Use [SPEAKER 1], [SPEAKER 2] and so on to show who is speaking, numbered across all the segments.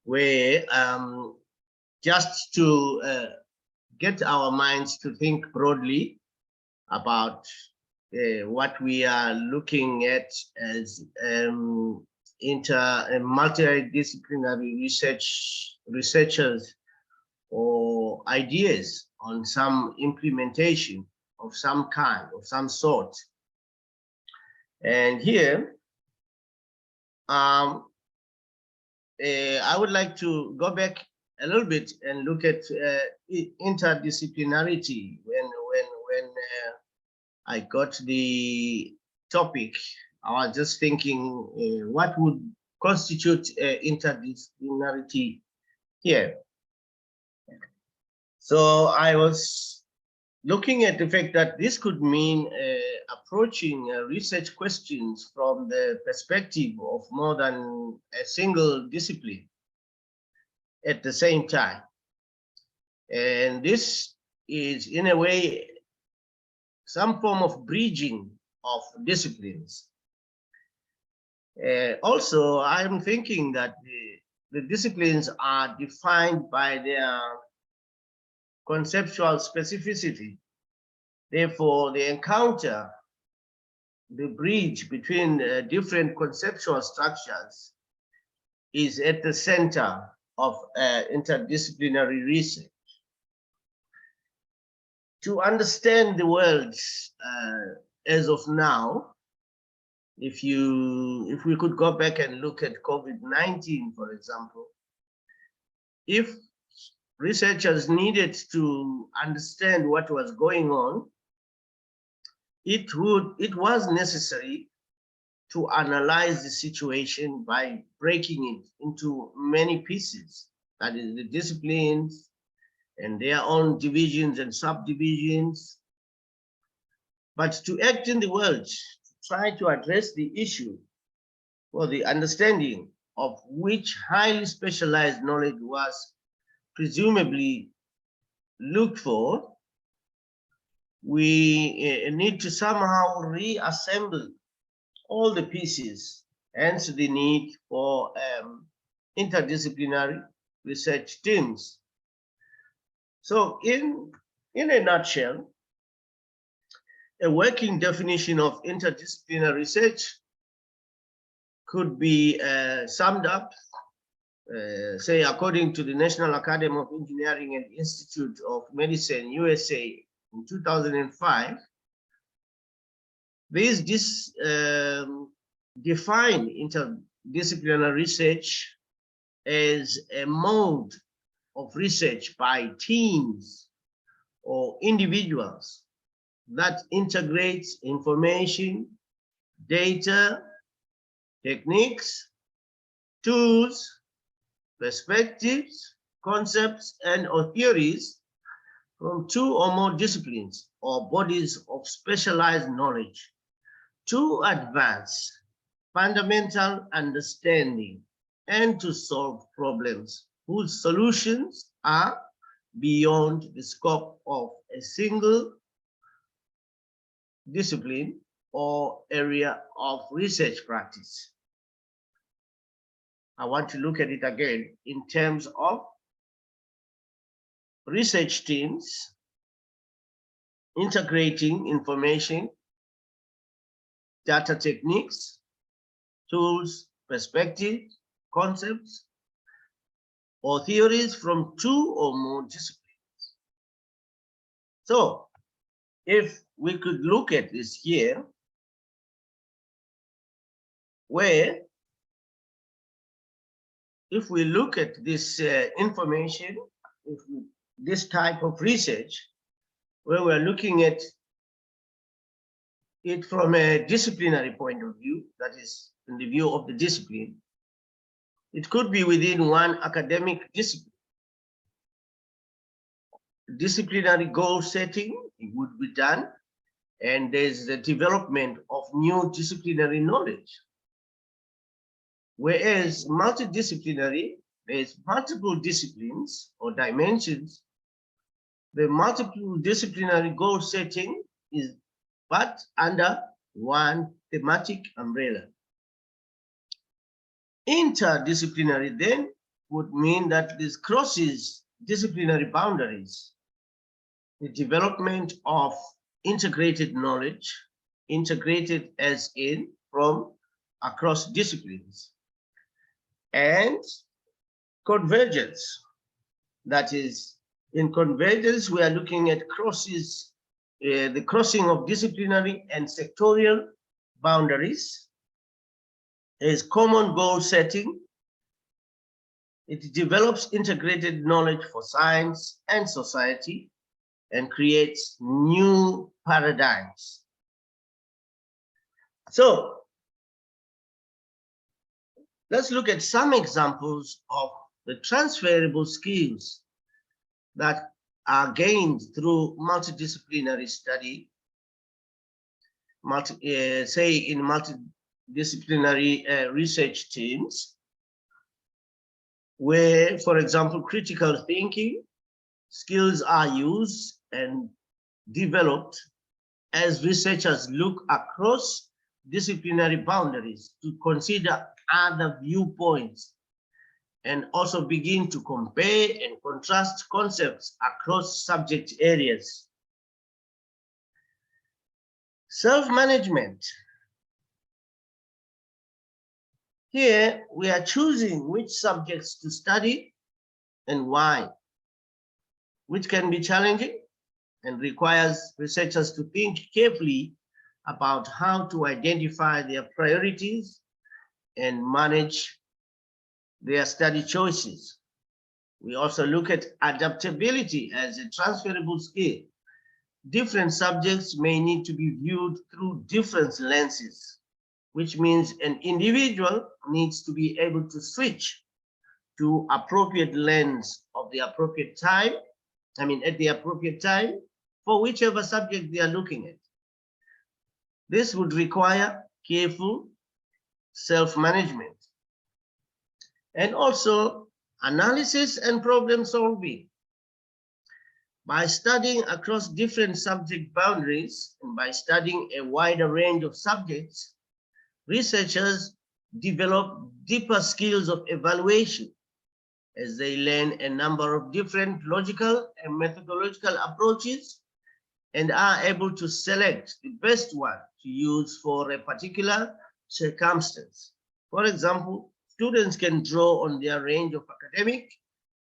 [SPEAKER 1] where just to get our minds to think broadly about what we are looking at as multidisciplinary researchers or ideas on some implementation of some kind, of some sort. And here, I would like to go back a little bit and look at interdisciplinarity. When I got the topic, I was just thinking, what would constitute interdisciplinarity here? So I was looking at the fact that this could mean approaching research questions from the perspective of more than a single discipline at the same time. And this is, in a way, some form of bridging of disciplines. Also, I'm thinking that the disciplines are defined by their conceptual specificity. Therefore, they encounter the bridge between different conceptual structures is at the center of interdisciplinary research. To understand the world as of now, if we could go back and look at COVID-19, for example, if researchers needed to understand what was going on, it was necessary to analyze the situation by breaking it into many pieces, that is the disciplines and their own divisions and subdivisions. But to act in the world, to try to address the issue or the understanding of which highly specialized knowledge was presumably looked for, we need to somehow reassemble all the pieces, hence the need for interdisciplinary research teams. So in a nutshell, a working definition of interdisciplinary research could be summed up, say, according to the National Academy of Engineering and Institute of Medicine, USA, in 2005, these define interdisciplinary research as a mode of research by teams or individuals that integrates information, data, techniques, tools, perspectives, concepts, and or theories from two or more disciplines or bodies of specialized knowledge to advance fundamental understanding and to solve problems whose solutions are beyond the scope of a single discipline or area of research practice. I want to look at it again in terms of research teams integrating information, data techniques, tools, perspectives, concepts, or theories from two or more disciplines. So if we could look at this here, where if we look at this information, this type of research, where we're looking at it from a disciplinary point of view, that is in the view of the discipline, it could be within one academic discipline. Disciplinary goal setting would be done, and there's the development of new disciplinary knowledge. Whereas multidisciplinary, there's multiple disciplines or dimensions. The multiple disciplinary goal setting is but under one thematic umbrella. Interdisciplinary then would mean that this crosses disciplinary boundaries. The development of integrated knowledge, integrated as in from across disciplines, and convergence. That is, in convergence, we are looking at the crossing of disciplinary and sectorial boundaries. There is common goal setting. It develops integrated knowledge for science and society and creates new paradigms. So let's look at some examples of the transferable skills that are gained through multidisciplinary study, say in multidisciplinary research teams, where, for example, critical thinking skills are used and developed as researchers look across disciplinary boundaries to consider other viewpoints and also begin to compare and contrast concepts across subject areas. Self-management. Here, we are choosing which subjects to study and why, which can be challenging and requires researchers to think carefully about how to identify their priorities and manage their study choices. We also look at adaptability as a transferable skill. Different subjects may need to be viewed through different lenses, which means an individual needs to be able to switch to appropriate lens of the appropriate time, at the appropriate time for whichever subject they are looking at. This would require careful self-management and also analysis and problem solving. By studying across different subject boundaries and by studying a wider range of subjects, researchers develop deeper skills of evaluation as they learn a number of different logical and methodological approaches and are able to select the best one to use for a particular circumstance. For example, students can draw on their range of academic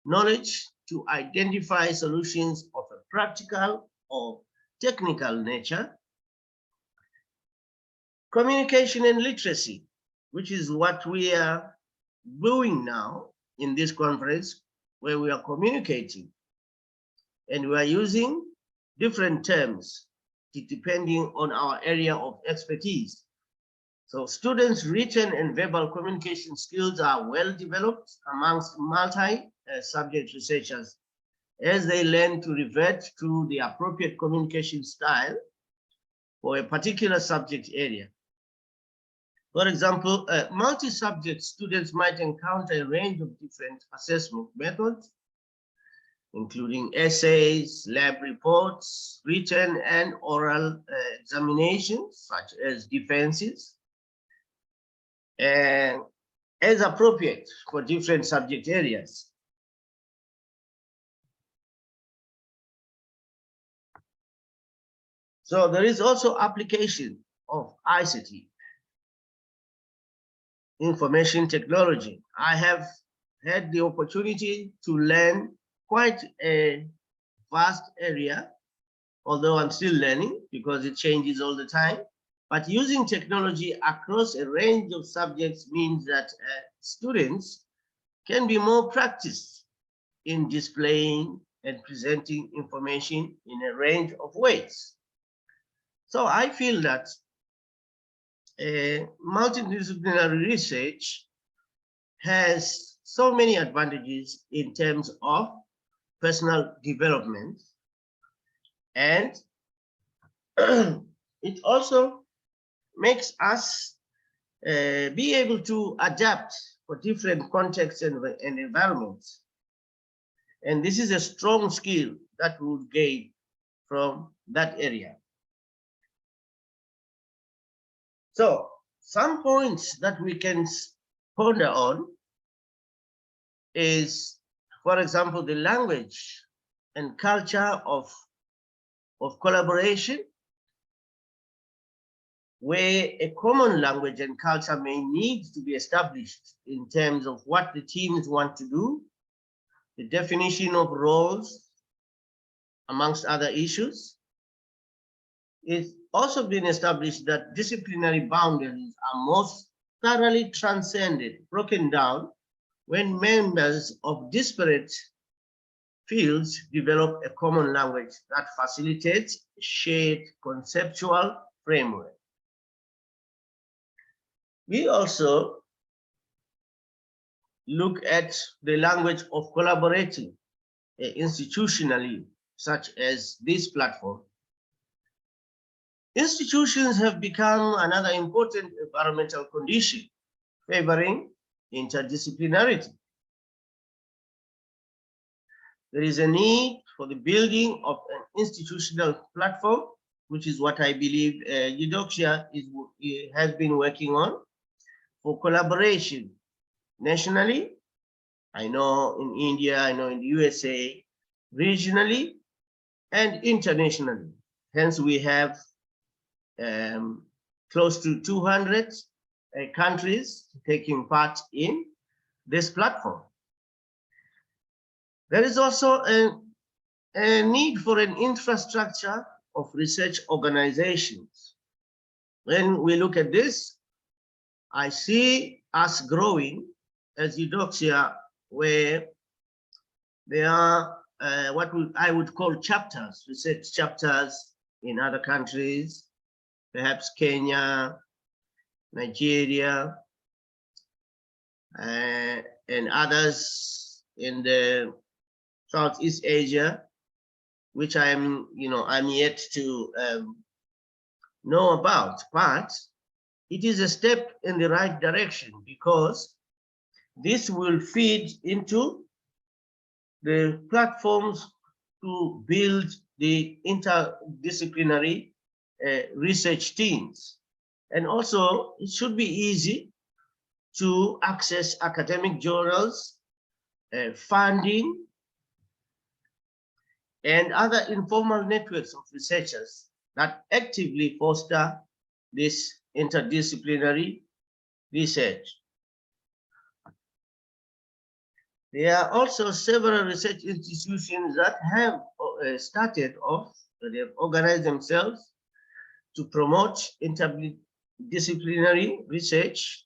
[SPEAKER 1] knowledge to identify solutions of a practical or technical nature. Communication and literacy, which is what we are doing now in this conference, where we are communicating and we are using different terms depending on our area of expertise. So students' written and verbal communication skills are well developed amongst multi-subject researchers as they learn to revert to the appropriate communication style for a particular subject area. For example, multi-subject students might encounter a range of different assessment methods, including essays, lab reports, written and oral examinations, such as defenses, and as appropriate for different subject areas. So there is also application of ICT, information technology. I have had the opportunity to learn quite a vast area, although I'm still learning because it changes all the time. But using technology across a range of subjects means that students can be more practiced in displaying and presenting information in a range of ways. So I feel that multidisciplinary research has so many advantages in terms of personal development, and it also makes us be able to adapt for different contexts and environments. And this is a strong skill that we would gain from that area. So some points that we can ponder on is, for example, the language and culture of collaboration, where a common language and culture may need to be established in terms of what the teams want to do, the definition of roles, amongst other issues. It's also been established that disciplinary boundaries are most thoroughly transcended, broken down, when members of disparate fields develop a common language that facilitates a shared conceptual framework. We also look at the language of collaborating institutionally, such as this platform. Institutions have become another important environmental condition favoring interdisciplinarity. There is a need for the building of an institutional platform, which is what I believe Eudoxia has been working on, for collaboration nationally. I know in India, I know in the USA, regionally and internationally. Hence, we have close to 200 countries taking part in this platform. There is also a need for an infrastructure of research organizations. When we look at this, I see us growing as Eudoxia, where there are what I would call chapters, research chapters in other countries, perhaps Kenya, Nigeria, and others in the Southeast Asia, which I'm yet to know about, but it is a step in the right direction, because this will feed into the platforms to build the interdisciplinary research teams. And also, it should be easy to access academic journals, funding, and other informal networks of researchers that actively foster this interdisciplinary research. There are also several research institutions that have started off, they've organized themselves to promote interdisciplinary research,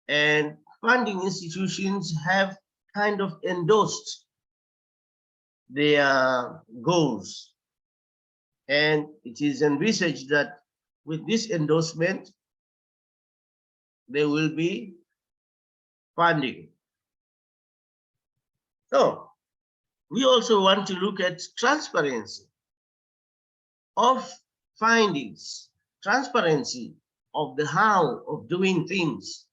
[SPEAKER 1] and funding institutions have kind of endorsed their goals. And it is envisaged that with this endorsement, there will be funding. So we also want to look at transparency of findings, transparency of the how of doing things.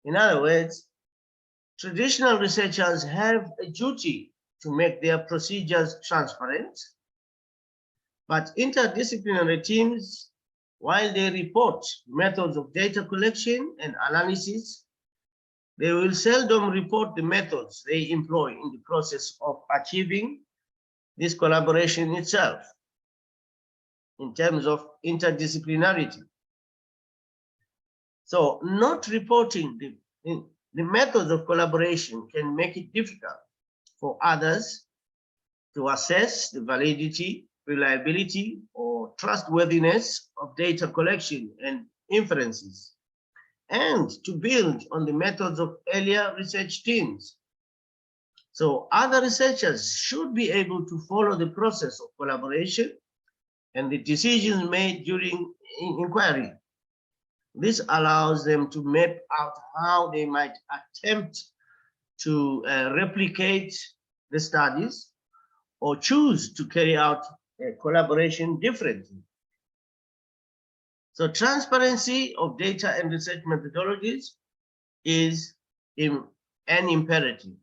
[SPEAKER 1] In other words, traditional researchers have a duty to make their procedures transparent, but interdisciplinary teams, while they report methods of data collection and analysis, they will seldom report the methods they employ in the process of achieving this collaboration itself in terms of interdisciplinarity. So not reporting the methods of collaboration can make it difficult for others to assess the validity, reliability, or trustworthiness of data collection and inferences, and to build on the methods of earlier research teams. So other researchers should be able to follow the process of collaboration and the decisions made during inquiry. This allows them to map out how they might attempt to replicate the studies or choose to carry out a collaboration differently. So transparency of data and research methodologies is an imperative.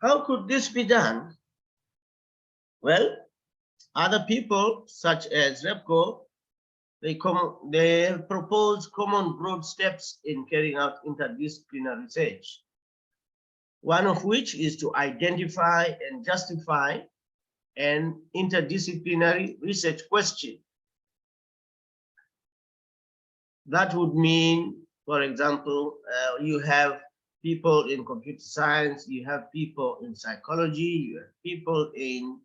[SPEAKER 1] How could this be done? Well, other people such as REPCO, they have proposed common broad steps in carrying out interdisciplinary research, one of which is to identify and justify an interdisciplinary research question. That would mean, for example, you have people in computer science, you have people in psychology, you have people in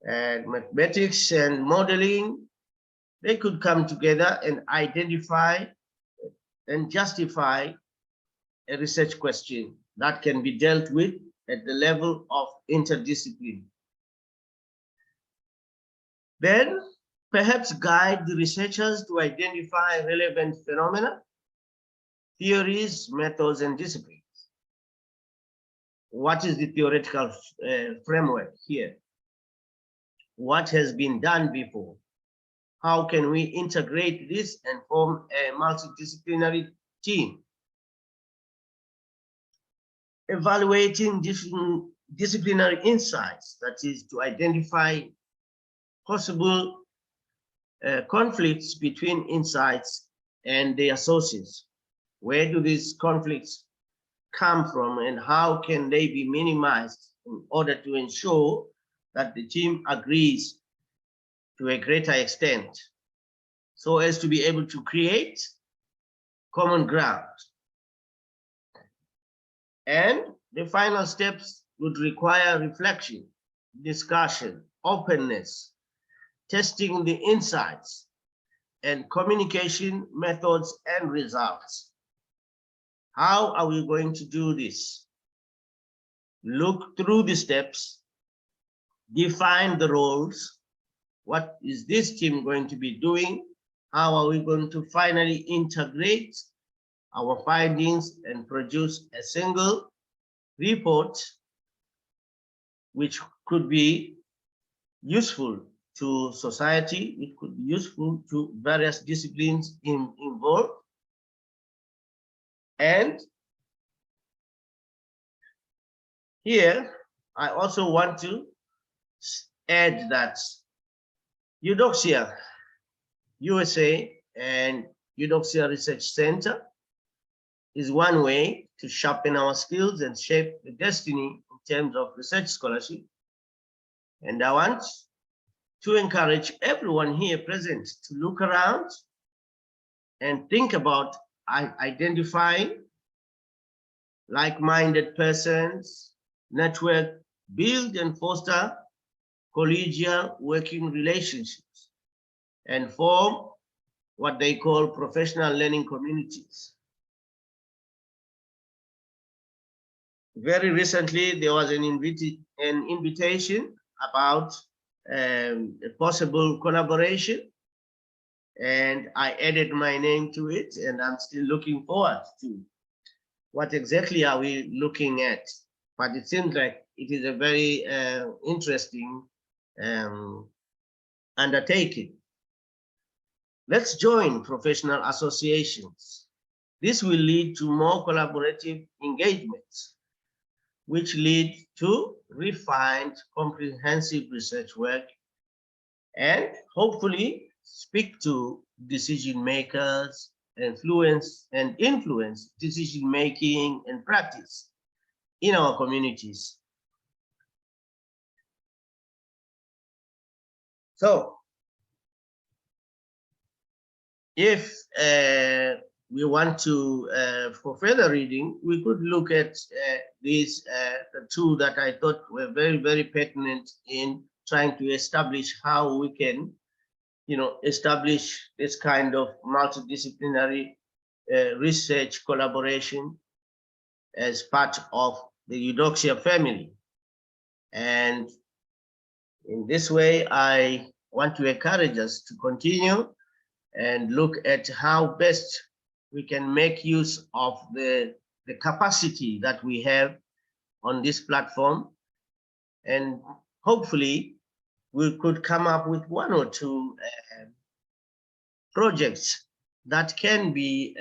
[SPEAKER 1] mathematics and modeling. They could come together and identify and justify a research question that can be dealt with at the level of interdiscipline. Then perhaps guide the researchers to identify relevant phenomena, theories, methods, and disciplines. What is the theoretical framework here? What has been done before? How can we integrate this and form a multidisciplinary team? Evaluating different disciplinary insights, that is to identify possible conflicts between insights and their sources. Where do these conflicts come from and how can they be minimized in order to ensure that the team agrees to a greater extent so as to be able to create common ground. And the final steps would require reflection, discussion, openness, testing the insights, and communication methods and results. How are we going to do this? Look through the steps, define the roles. What is this team going to be doing? How are we going to finally integrate our findings and produce a single report which could be useful to society, it could be useful to various disciplines involved. And here, I also want to add that Eudoxia USA and Eudoxia Research Center is one way to sharpen our skills and shape the destiny in terms of research scholarship. And I want to encourage everyone here present to look around and think about identifying like-minded persons, network, build and foster collegial working relationships, and form what they call professional learning communities. Very recently, there was an invitation about a possible collaboration, and I added my name to it, and I'm still looking forward to what exactly are we looking at. But it seems like it is a very interesting undertaking. Let's join professional associations. This will lead to more collaborative engagements, which lead to refined, comprehensive research work, and hopefully speak to decision makers, influence decision making and practice in our communities. So, if we want to, for further reading, we could look at these the two that I thought were very, very pertinent in trying to establish how we can, establish this kind of multidisciplinary research collaboration as part of the Eudoxia family. And in this way, I want to encourage us to continue and look at how best we can make use of the capacity that we have on this platform. And hopefully we could come up with one or two projects that can be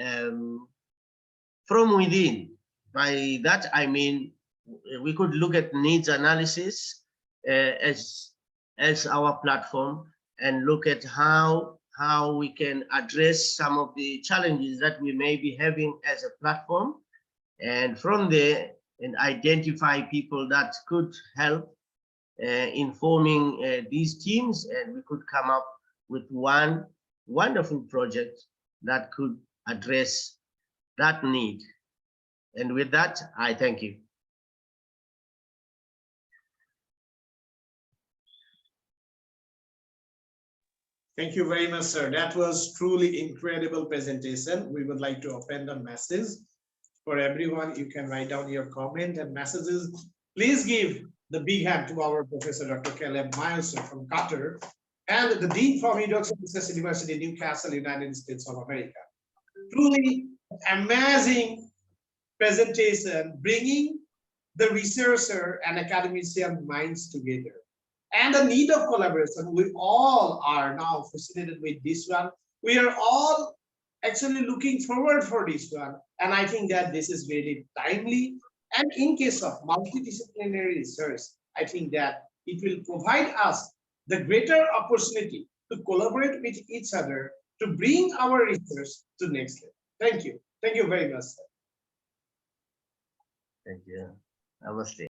[SPEAKER 1] from within. By that, I mean, we could look at needs analysis as our platform and look at how how we can address some of the challenges that we may be having as a platform, and from there, and identify people that could help informing these teams, and we could come up with one wonderful project that could address that need. And with that, I thank you.
[SPEAKER 2] Thank you very much, sir. That was truly incredible presentation. We would like to append a message for everyone. You can write down your comment and messages. Please give the big hand to our Professor Dr. Caleb Miles from Qatar and the Dean from Education University, Newcastle, United States of America. Truly amazing presentation, bringing the researcher and academician minds together. And the need of collaboration, we all are now fascinated with this one. We are all actually looking forward for this one. And I think that this is very timely. And in case of multidisciplinary research, I think that it will provide us the greater opportunity to collaborate with each other to bring our research to next level. Thank you. Thank you very much, sir.
[SPEAKER 1] Thank you. Namaste.